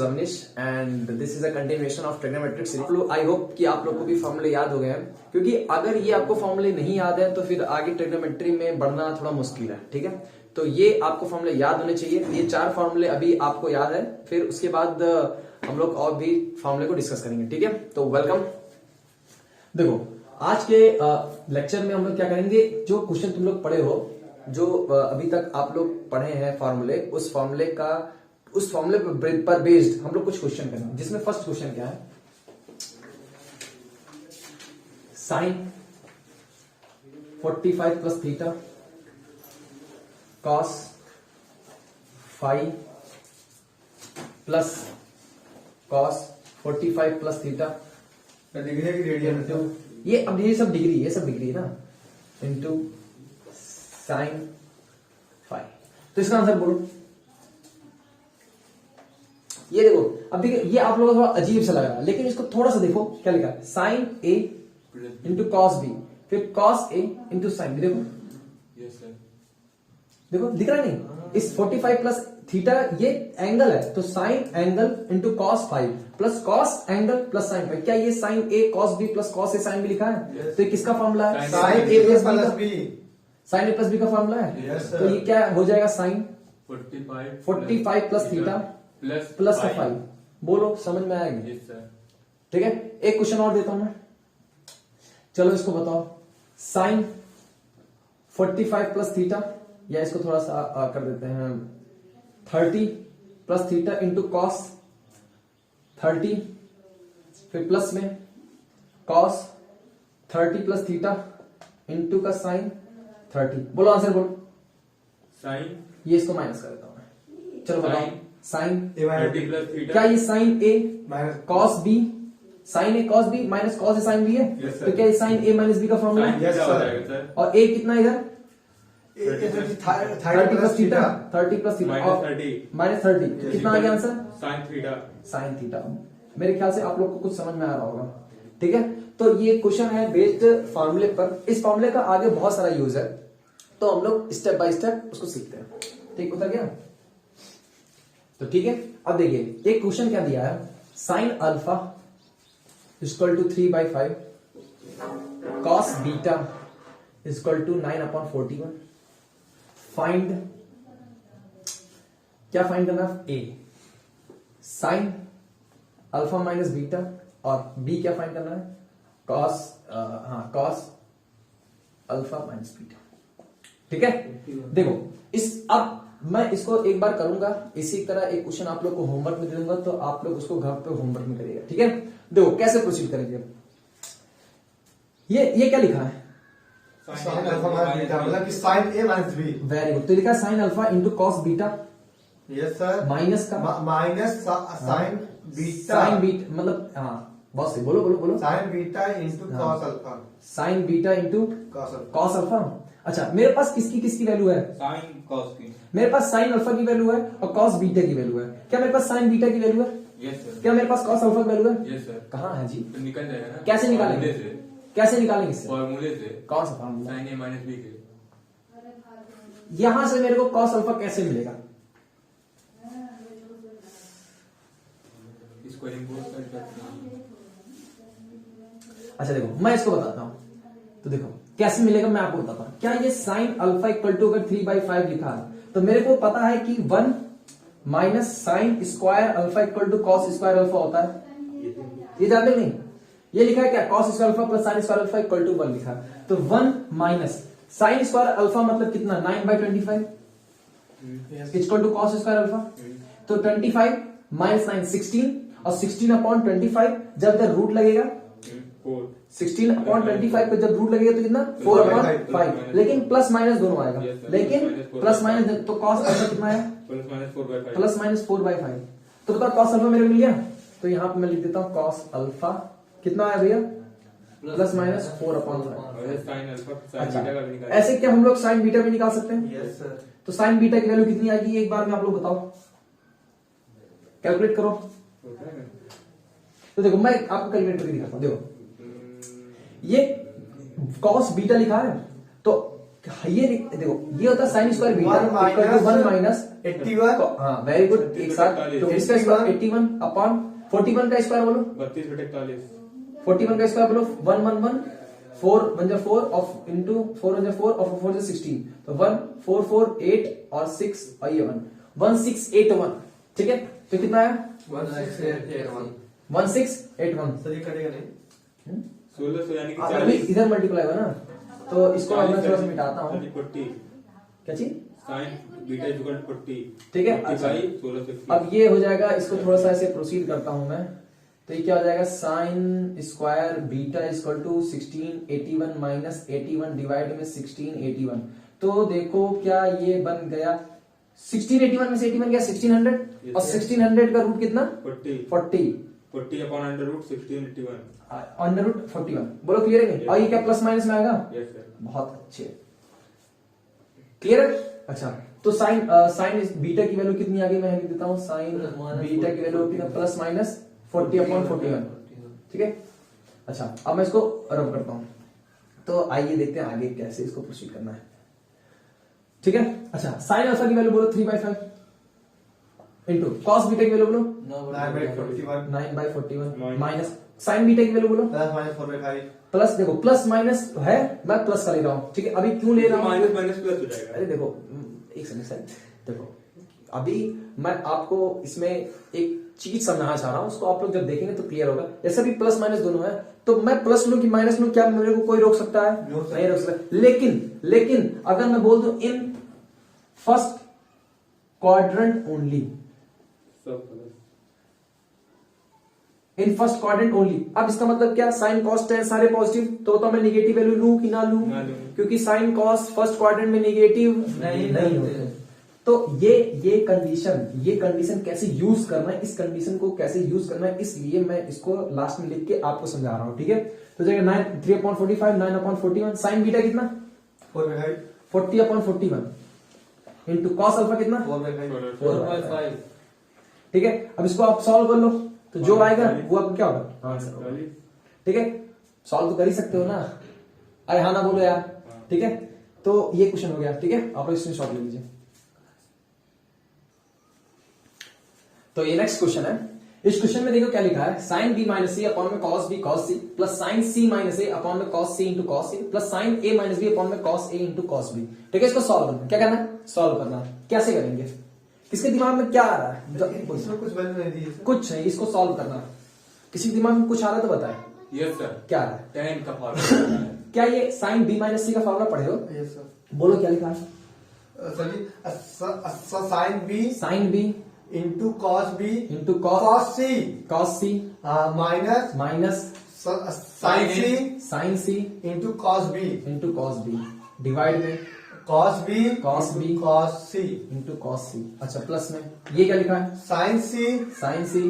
Awanish and this is a continuation of trigonometric series. I hope कि आप लोग को भी फॉर्मूले याद हो गए हैं, क्योंकि अगर ये आपको फॉर्मूले नहीं याद है तो फिर आगे ट्रिग्नोमेट्री में बढ़ना थोड़ा मुश्किल है। ठीक है, तो ये आपको फॉर्मूले याद होने चाहिए। ये 4 फॉर्मूले अभी आपको याद है, फिर उसके बाद हम लोग और भी फॉर्मूले को डिस्कस करेंगे। ठीक है, तो वेलकम। देखो आज के लेक्चर में हम लोग क्या करेंगे, जो क्वेश्चन तुम लोग पढ़े हो, जो अभी तक आप लोग पढ़े हैं फॉर्मूले, उस फॉर्मूले पर बेस्ड हम लोग कुछ क्वेश्चन करेंगे। जिसमें फर्स्ट क्वेश्चन क्या है, sine 45 plus theta cos 5 plus cos 45 plus theta degree की रेडियन है। ये अब ये सब डिग्री है ना, इंटू साइन 5। तो इसका आंसर बोलो। ये देखो, अब देखिए ये आप लोगों को थोड़ा अजीब सा लग रहा है, लेकिन इसको थोड़ा सा देखो क्या लिखा है, sign A into cos B, फिर cos A into sine B. देखो देखो दिख रहा है नहीं, इस 45 प्लस थीटा ये एंगल है, तो sign angle into cos 5 plus cos angle plus sign 5। क्या ये sine A cos B plus cos A sine B लिखा है? तो ये किसका फॉर्मूला है? साइन ए प्लस बी, साइन ए प्लस बी का फॉर्मूला है। तो ये क्या हो जाएगा, साइन 45 प्लस थीटा प्लस का 5। बोलो समझ में आएगा? ठीक है, एक क्वेश्चन और देता हूं मैं, चलो इसको बताओ। साइन 45 प्लस थीटा, या इसको थोड़ा सा कर देते हैं 30 प्लस थीटा इंटू कॉस 30, फिर प्लस में कॉस 30 प्लस थीटा इंटू का साइन 30। बोलो आंसर बोलो। साइन, ये इसको माइनस कर देता हूं मैं। चलो बताओ, साइन 30 प्लस थीटा, क्या ये sine A minus cos B, sign A cos B minus cos A sine B है? Yes, sir. तो क्या ये साइन ए माइनस बी का फॉर्मूला है? Yes, क्या sir. हो जाएगा सर? और ए कितना इधर? 30 plus theta 30 plus theta minus 30, minus 30। कितना आ गया answer? Sine theta. Sine theta. मेरे ख्याल से आप लोग को कुछ समझ में आ रहा होगा। ठीक है, तो ये क्वेश्चन है बेस्ड फॉर्मूले पर। इस फॉर्मूले का आगे बहुत सारा यूज है, तो हम लोग स्टेप बाय स्टेप उसको सीखते हैं। ठीक, उतर गया? तो ठीक है, अब देखिए एक क्वेश्चन क्या दिया है, sine alpha equal to 3/5 cos beta equal to 9/41। Find, क्या फाइंड करना है? A sine alpha minus beta, और बी क्या फाइंड करना है? Cos cos alpha minus beta. ठीक है, देखो इस, अब मैं इसको एक बार करूंगा, इसी तरह एक क्वेश्चन आप लोग को होमवर्क में दे दूंगा, तो आप लोग उसको घर पे होमवर्क में करिएगा। ठीक है, देखो कैसे प्रोसीड करेंगे। ये क्या लिखा है? साइन अल्फा माइनस बीटा, मतलब कि sine A minus B. Very good. तो लिखा है sine alpha into cos beta yes sir, minus का minus sine beta, sine beta, मतलब बहुत सही, बोलो बोलो बोलो। साइन बीटा इंटू हाँ। Cos alpha, sine beta into cos alpha. Cos alpha. अच्छा, मेरे पास किसकी किसकी वैल्यू है? साइन कॉस की। मेरे पास साइन अल्फा की वैल्यू है और कॉस बीटा की वैल्यू है। क्या मेरे पास साइन बीटा की वैल्यू है? Yes sir. क्या मेरे पास कॉस अल्फा की वैल्यू है? Yes sir. कहाँ है जी? तो निकल जाएगा ना। कैसे निकालेंगे? फॉर्मूले से, कैसे निकालेंगे इससे? फॉर्मूले से कौन सा formula? Sign A minus B के। यहां से मेरे को कॉस अल्फा कैसे मिलेगा? इसको इम्पोर्ट कर सकते हैं। अच्छा देखो, मैं इसको बताता हूं, तो देखो कैसे मिलेगा मैं आपको बताता हूं। क्या ये साइन अल्फा इक्वल टू अगर 3/5 लिखा है, तो मेरे को पता है कि 1 minus sine square alpha equal to cos square alpha होता है। ये जानते नहीं? ये लिखा है क्या, cos square alpha plus sine square alpha equal to 1 लिखा है। तो 1 माइनस साइन स्क्वायर अल्फा मतलब कितना, 9/25 equal to cos square alpha. तो 25 माइनस 9 16, और 16/25 जब इधर रूट लगेगा, 16/25 पे जब रूट लगेगा तो कितना, 4/5। लेकिन प्लस माइनस दोनों आएगा, लेकिन प्लस माइनस, तो कॉस अल्फा कितना है? Plus minus 4/5। तो बताओ कॉस अल्फा मेरे को मिल गया। तो यहां पे मैं लिख देता हूं कॉस अल्फा कितना आया भैया, प्लस माइनस 4/5। साइन अल्फा अच्छा, बीटा का भी निकाल। ऐसे क्या हम लोग साइन बीटा भी निकाल सकते हैं? Yes sir. तो साइन बीटा की वैल्यू कितनी आएगी एक बार में आप लोग बताओ, कैलकुलेट करो। तो देखो मैं आपको कैलकुलेट करके दिखाता हूं। देखो ये कॉस बीटा लिखा है, तो ये देखो ये होता है sine square beta equal to 1 minus 81 हाँ वेरी गुड एक साथ तो इसका स्क्वायर 81 अपॉन 41 का स्क्वायर बोलो 32/41 41 का स्क्वायर बोलो 111 4 1 जा 4 ऑफ इनटू 4 1 जा 4 ऑफ 4 जा 16 तो 1 4 4 8 और 6 और ये 1 1681 ठीक है तो कितना आया 1681 सर ये कटेगा नहीं 1600 यानी कि अभी 40 इधर मल्टीप्लाई हुआ ना तो इसको मैं थोड़ा सा मिटाता हूँ 40 क्या चीज sin बीटा इक्वल 40 ठीक है 40 अच्छा बाई 1600 अब ये हो जाएगा इसको थोड़ा सा ऐसे प्रोसीड करता हूं मैं तो ये क्या हो जाएगा sine square beta equal to 1681 minus 81 divide में 1681 तो देखो क्या ये बन गया 1681 में से 81 गया 1600 और 1600 का रूट कितना 40 40 upon under root 1681 under root 41 बोलो क्लियर है और ये क्या प्लस माइनस में आएगा यस सर बहुत अच्छे क्लियर है अच्छा तो साइन साइन बीटा की वैल्यू कितनी आ गई मैं लिख देता हूं साइन बीटा की वैल्यू कितना प्लस माइनस 40 अपॉन 41 ठीक है अच्छा अब मैं इसको रब करता हूं तो आइए देखते हैं आगे कैसे इसको प्रोसीड करना है ठीक है अच्छा साइन अल्फा की वैल्यू बोलो 3/5 इंटू कॉस बीटा की वैल्यू बोलो 9/41 माइनस साइन बीटा की वैल्यू बोलो -4/5 प्लस देखो प्लस माइनस है मैं प्लस का ले रहा हूं ठीक है अभी क्यों ले रहा हूं माइनस माइनस प्लस हो जाएगा अरे देखो एक सेकंड देखो अभी मैं आपको इसमें एक चीज समझाना चाह रहा हूं उसको आप लोग जब देखेंगे तो क्लियर होगा जैसे भी प्लस माइनस दोनों है तो मैं प्लस लूं कि माइनस लूं क्या मेरे को कोई रोक सकता है नहीं रोक सकता लेकिन अगर मैं बोल दूं इन फर्स्ट क्वाड्रेंट ओनली सब plus in first quadrant only अब इसका मतलब क्या साइन कॉस टेन सारे पॉजिटिव तो मैं निगेटिव वैल्यू लूं कि ना लूं क्योंकि साइन कॉस फर्स्ट क्वाड्रेंट में निगेटिव नहीं होते तो ये कंडीशन कैसे यूज करना है इस कंडीशन को कैसे यूज करना है इसलिए मैं इसको लास्ट में लिख के आपको समझा रहा हूं ठीक है तो जाएगा 3/45 9/41 साइन बीटा कितना 40/41 इंटू कॉस अल्फा कितना 4/5 ठीक है अब इसको आप सॉल्व कर लो तो जो आएगा वो आपको क्या होगा आंसर होगा ठीक है सॉल्व तो कर ही सकते हो ना अरे हाँ ना बोलो यार ठीक है तो ये क्वेश्चन हो गया ठीक है आप लोग स्क्रीनशॉट ले लीजिए तो ये नेक्स्ट क्वेश्चन है इस क्वेश्चन में देखो क्या लिखा है sine B minus C upon में cos B cos C plus sine C minus A upon में cos C into cos C plus sine A minus B upon में cos A into cos B ठीक है इसको solve करना क्या करना है सॉल्व करना कैसे करेंगे किसके दिमाग में क्या आ रहा है इसमें कुछ वैल्यू नहीं दी है कुछ है इसको सॉल्व करना किसी के दिमाग में कुछ आ रहा है तो बताए यस सर क्या आ रहा है tan का फार्मूला है क्या ये साइन बी माइनस सी का फॉर्मूला पढ़े हो यस सर बोलो क्या लिखा है sir ji sine B sine B into cos B into cos C minus minus sine C sine C into cos B into cos B divide में cos B cos C into cos C अच्छा plus में ये क्या लिखा है sine C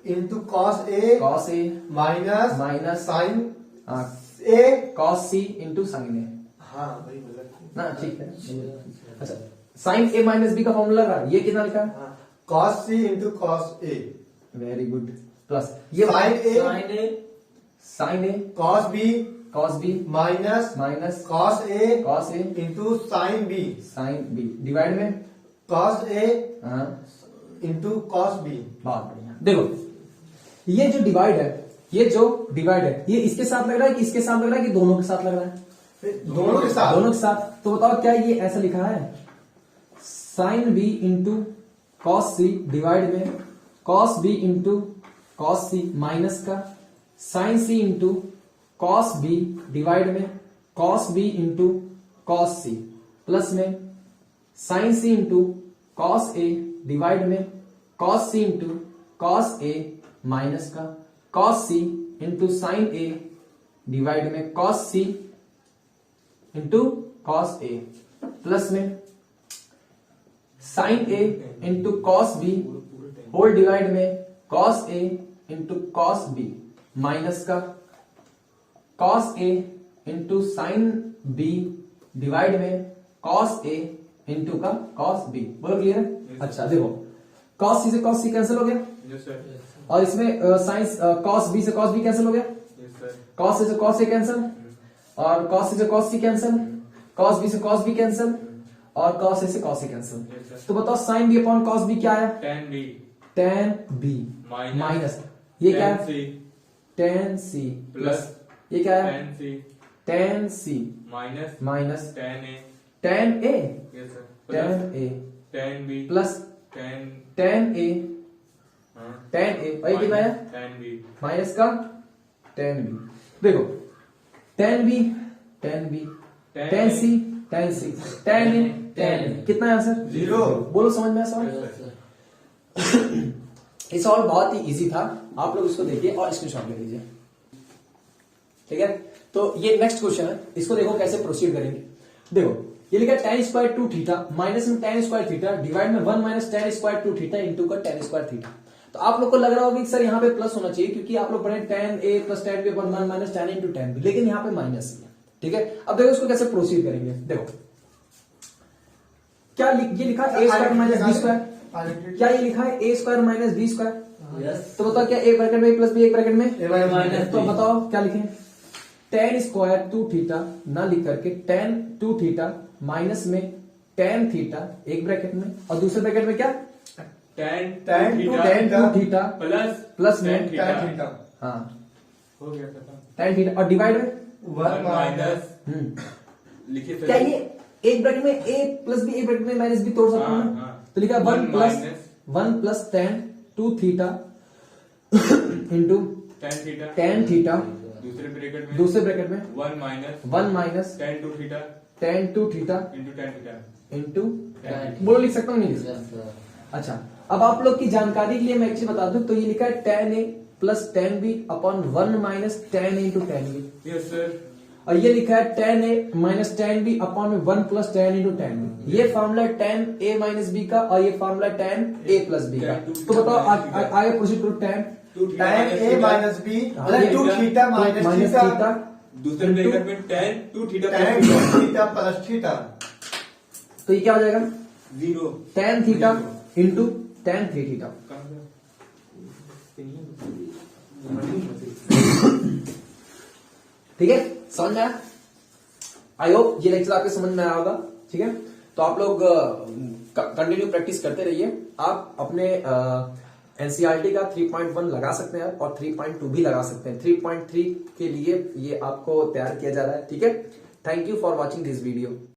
into cos A minus minus sine A cos C into sine A हाँ वही बोला ना ठीक है अच्छा साइन ए माइनस बी का फॉर्मूला रहा ये कितना लिखा है cos C into cos A very good plus ये sine A cos B minus cos A into sine B divide में कॉस ए हाँ इंटू कॉस बी बहुत बढ़िया देखो ये जो डिवाइड है ये इसके साथ लग रहा है कि इसके साथ लग रहा है कि दोनों के साथ लग रहा है दोनों के साथ तो बताओ क्या ये ऐसा लिखा है sine B into cos C divide में cos B into cos C minus का sine C into cos B divide में cos B into cos C plus में sine C into cos A divide में cos C into cos A minus का cos C into sine A divide में cos C into cos A plus में sine A into cos B whole divide में cos A into cos B minus का cos A into sine B divide में cos A into का cos B बोलो clear है अच्छा देखो cos C से कॉस सी कैंसिल हो गया यस सर और इसमें साइंस कॉस बी से कॉस बी कैंसिल हो गया यस सर कॉस ए से कॉस ए कैंसिल और कॉस सी से cos C cancel cos B से कॉस बी कैंसिल और कॉस ए से cos A cancel. Yes, sir. तो बताओ sine B upon cos B क्या है? tan b tan B minus ये क्या tan है? c टेन सी प्लस ये क्या है? tan c tan C minus minus tan a tan A yes sir tan plus A tan b plus tan tan A हाँ, tan A और ये कितना है? tan b माइनस का टेन बी। देखो tan B tan B tan C tan C tan A कितना है answer? 0। बोलो समझ में आया सवाल? ये सवाल बहुत ही इजी था, आप लोग इसको देखिए और स्क्रीनशॉट ले लीजिए। ठीक है, तो ये नेक्स्ट क्वेश्चन है, इसको देखो कैसे प्रोसीड करेंगे। देखो ये लिखा है tan स्क्वायर 2 थीटा माइनस में tan स्क्वायर थीटा डिवाइड में 1 minus tan square 2 theta into का tan स्क्वायर थीटा। तो आप लोग को लग रहा होगा कि सर यहाँ पे प्लस होना चाहिए क्योंकि आप लोग पढ़े tan a plus tan b upon 1 minus tan into tan b, लेकिन यहाँ पे माइनस है। ठीक है, अब देखो इसको कैसे प्रोसीड करेंगे। देखो क्या ये लिखा है a square minus b square, क्या ये लिखा है a square minus b square? तो बताओ क्या एक ब्रैकेट में प्लस बी एक ब्रैकेट में माइनस तो बताओ क्या लिखें? tan स्क्वायर 2 थीटा ना लिख करके tan 2 थीटा माइनस में tan थीटा एक ब्रैकेट में और दूसरे ब्रैकेट में क्या tan tan tan 2 theta plus plus में tan थीटा थीटा हाँ हो गया खत्म। tan थीटा और डिवाइड में 1 माइनस लिखिए क्या ये एक ब्रैकेट में a प्लस बी एक ब्रैकेट में माइनस बी तोड़ सकता हूँ मैं? हाँ। तो लिखा 1 plus tan 2 theta into tan theta दूसरे ब्रैकेट में 1 minus 1 minus tan 2 theta tan 2 theta into tan theta into tan बोलो लिख सकता हूँ नहीं लिख सकता? अच्छा, अब आप लोग की जानकारी के लिए मैं एक चीज बता दूं, तो ये लिखा है tan a plus tan b upon 1 minus tan a into tan b, yes sir और ये लिखा है tan a minus tan b upon में 1 plus tan into tan b। ये फॉर्मूला है tan a माइनस b का और ये फॉर्मूला है tan a प्लस b का। तो बताओ आगे प्रोसीड करो। tan a minus b plus 2 theta minus theta दूसरे ब्रैकेट में tan 2 theta tan 2 theta plus theta तो ये क्या हो जाएगा? 0 tan theta into tan 3 theta. ठीक है, समझ में आया? आई होप ये लेक्चर आपके समझ में आया होगा। ठीक है, तो आप लोग कंटिन्यू प्रैक्टिस करते रहिए। आप अपने एनसीईआरटी का 3.1 लगा सकते हैं और 3.2 भी लगा सकते हैं। 3.3 के लिए ये आपको तैयार किया जा रहा है। ठीक है, thank you for watching this video.